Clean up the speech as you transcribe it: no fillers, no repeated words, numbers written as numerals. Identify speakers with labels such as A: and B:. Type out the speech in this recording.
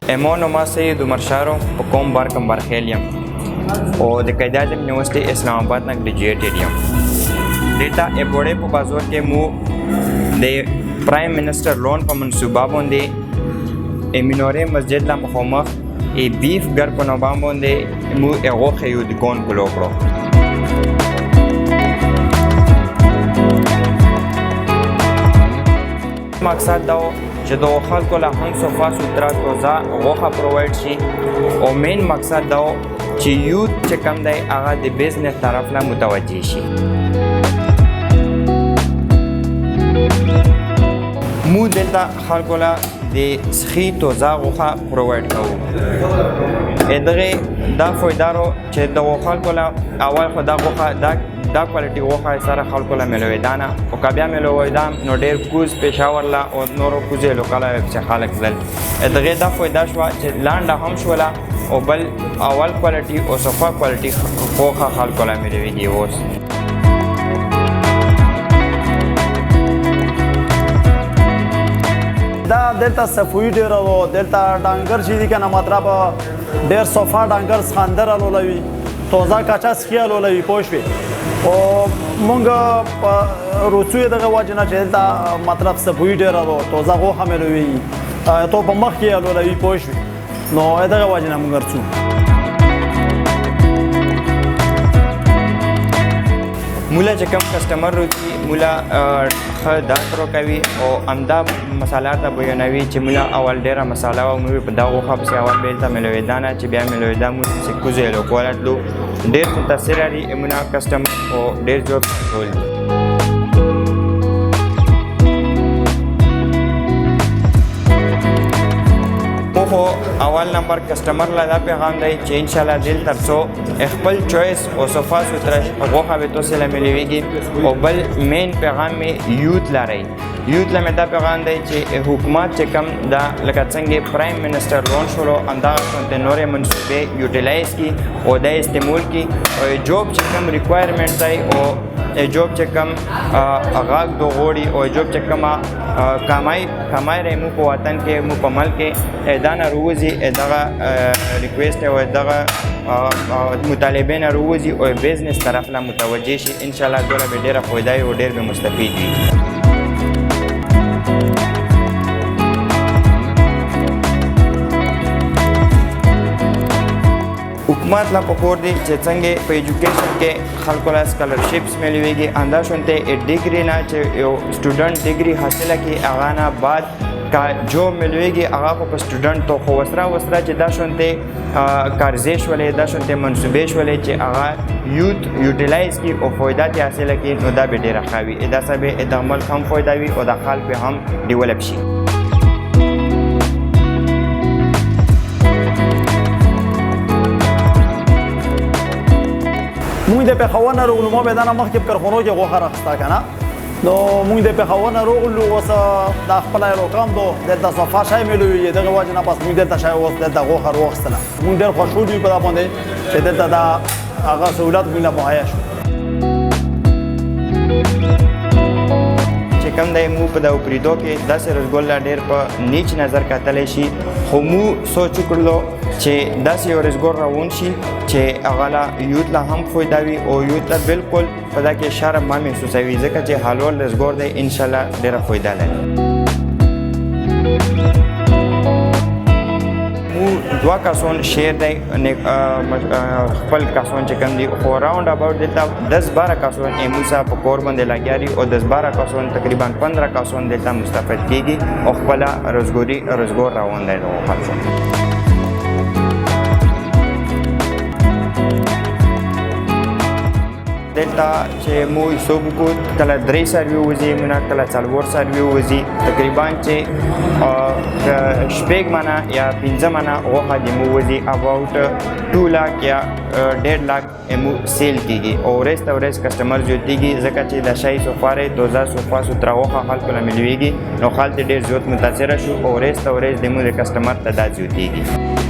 A: امون و ما سید عمر شارو په کوم بارکم برخیل یم او د قائد اعظم یونیورسٹی اسلام آباد نه ګریجویټډ یم دلته ایبوړې په بازار کې مو د پرایم منسٹر لون په منصوبه باندې امینورې مسجد لا مخامخ ای بیف ګر په نوبام باندې مو هغه خیو د کون کولو کړو مقصد دا چې د خلکو له هم صفا سوتره توزه غوښه پرووایډ شي او مین مقصد دا چې یوت چې کم دی هغه د بزنس طرف له متوجه شي مو دلته خلکو له د سخي توزه غوښه پرووایډ کوو دغه دا فایدارو چې د خلکو له اول خو دا غوښه دا کوالټي غوښه سره خلکو له ملویدا نه او که بیا ملویدا نو ډېر کوز پېښور له او نورو کوزې لوکاله چې خلک تلل دغې دا فایده شوه چې لانډه هم شوله او بل اول کوالټي او صفا کوالټي غوښه خلکو له ملویږي اوس
B: دا دلته صفوي ډېره و دلته ډانګر چې دي که نه مطلب ډېر صفا ډانګر سخاندر الولوي توزه کچه سخي الولوي پوه شوې او مونږ په روڅو یې دغه وجې نه چې دلته مطلب صفوي ډېره و توزه غوښه ملوي تو په مخ کې الولوي پوه شوې نو دغه وجې نه مونږ ورڅو
A: مولا چې کوم کسټمر روچي مولا ښه درک راکوي او همدا مساله ته بیانوي چې مولا اول ډېره مساله وه موږ په دا غوښه پسې اول بېلته ملویدا نه چې بیا ملویدا موږ چې کوزې لوکواله تلو ډېر متاثر لري مولا کسټمر او ډېر زیات کنټرول دي خو اول نمبر کسٹمر لا دا پیغام دی چې انشاءالله دل تر څو خپل چویس او صفا سوتره غوښه به تاسو له ملويږي او بل مین پیغام می یوت لري یوت له دا پیغام دی چې حکومت چې کم دا لکه څنګه پرایم منسٹر لون شروع انداز د نورې منصوبې یوټیلایز کی او د استعمال کی او جوب چې کم ریکوایرمنٹ دی او جوب چې کم اغاق دو غوړي او جوب چې کم کمای رمو په وطن کې مو په ملک کې دانه روزي دغه ریکویسټ او دغه مطالبه نه روزي او بزنس طرف لا متوجه شي ان شاء الله دوله به ډیره فایده او ډیر به مستفید وي حکومت لا پکور دی چې څنګه په ایجوکیشن کې خلکو له سکالرشپس ملويږي انداشونته ډیګري نه چې یو سټوډنټ ډیګري حاصله کی هغه نه بعد کا جو ملويږي هغه په سټوډنټ تو خو وسره چې دا شونته کارزیش ولې دا شونته منصوبې شولې چې هغه یوت یوټیلایز کی او فائدہ حاصله کی نو دا به ډیره ښه وي دا سبه د عمل هم فائدہ وي او د خلک هم ډیولپ شي
B: مونږ د پېښور نه راغلو ما به دا نه مخکې په کارخانو کې غوښه راخیسته که نه نو مونږ د پېښور نه راغلو اوس دا خپله یې راکړم دو دلته صفا شی ملوي دغه وجې نه بس مونږ دلته شی اوس دلته غوښه راواخیستله مونږ ډېر خوشحال یو په دا باندې چې دلته دا هغه سهولت مونږ له مهیا شو
A: چې کوم دی مو په دا اوپریدو کې داسې روزګار لا ډېر په نیچ نظر کتلی شي خو مو سوچ وکړلو چې داسې یو روزګار روان شي چې هغه لا یوت لا هم فایده وي او یوت لا بالکل په دا کې شرم ما محسوسوي ځکه چې حلال روزګار دی انشاءالله ډېره فایده لري دوه کسان شیر دی خپل کسان چې کوم دي خو راوند اباوټ دلته 10-12 کسان اموسا په کور باندې لګیاري او 10-12 کسان تقریبا 15 کسان دلته مستفید کیږي او خپل روزګار روان دی نو خلکو دلته چې مو حساب وکړو کله 3 سروي وځي مونږ کله 4 سروي وځي تقریبا چې شپږ منه یا 15 منه غوښه د مو وځي اباوټ 2 लाख یا 1.5 लाख مو سیل کیږي او ورځ کسٹمر جوړیږي ځکه چې د شای سفاره 2000 صفا ستره غوښه خلکو له ملويږي نو خلک ډېر زیات متاثر شو او ورځ د مو د کسٹمر تعداد زیاتیږي